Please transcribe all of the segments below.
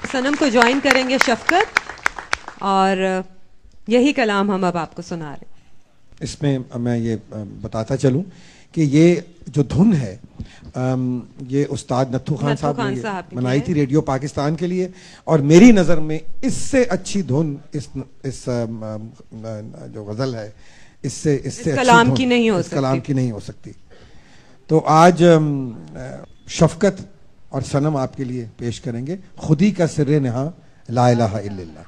सनम को ज्वाइन करेंगे शफकत, और यही कलाम हम अब आपको सुना रहे हैं। इसमें मैं ये बताता चलूं कि ये जो धुन है ये उस्ताद नत्थू खान साहब ने बनाई थी रेडियो पाकिस्तान के लिए, और मेरी नज़र में इससे अच्छी धुन इस जो गज़ल है इससे अच्छी कलाम की नहीं हो सकती। तो आज शफकत और सनम आपके लिए पेश करेंगे खुदी का सिर्रे नहा ला इलाहा इल्लल्लाह।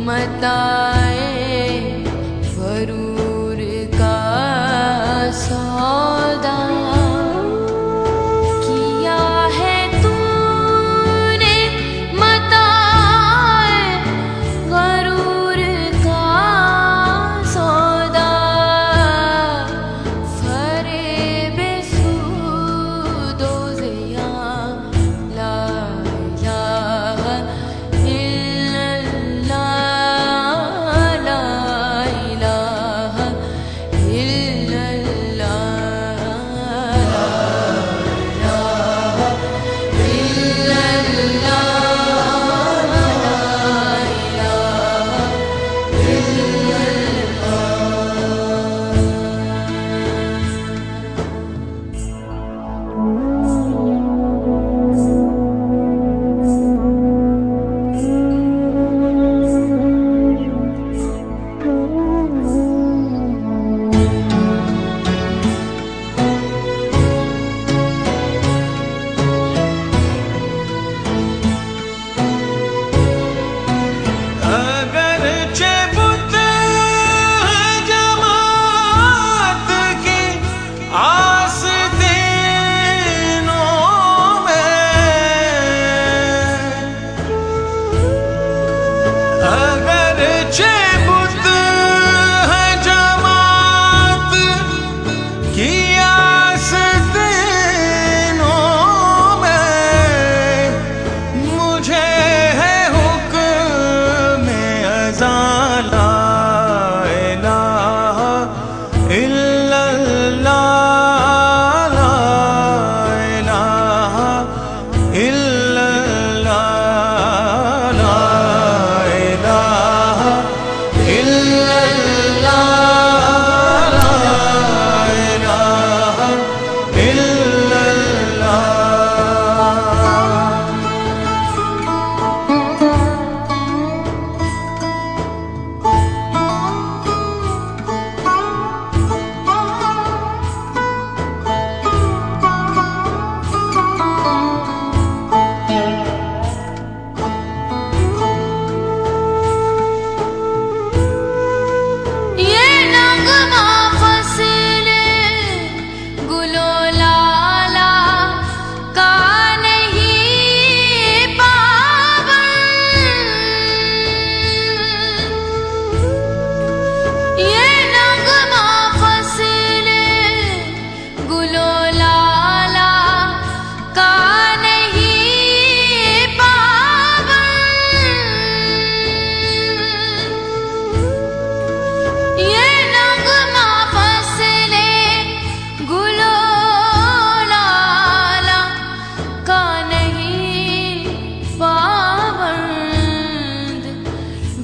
मताए गरूर का सौदा किया है तूने, मताए गरूर का सौदा। फरेब सूदो ज़िया ला इलाहा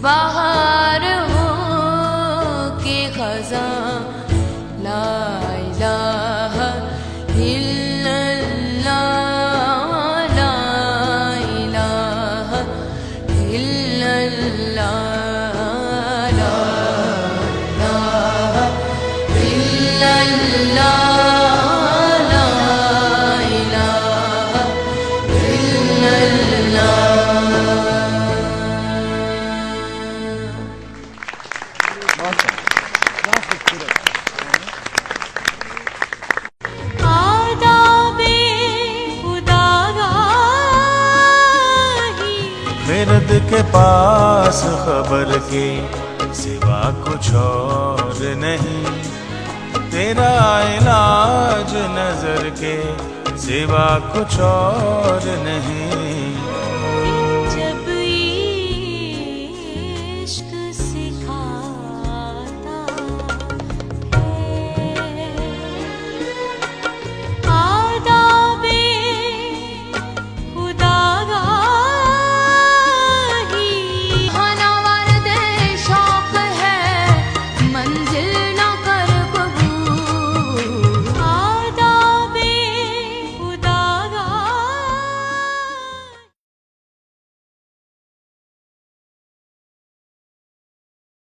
बाहर हो के खज़ां ला इलाहा इल्लल्लाह, ला इलाहा इल्लल्लाह, ला इलाहा इल्लल्लाह, ला इलाहा इल्लल्लाह। मेरद के पास खबर के सिवा कुछ और नहीं, तेरा इलाज नजर के सिवा कुछ और नहीं।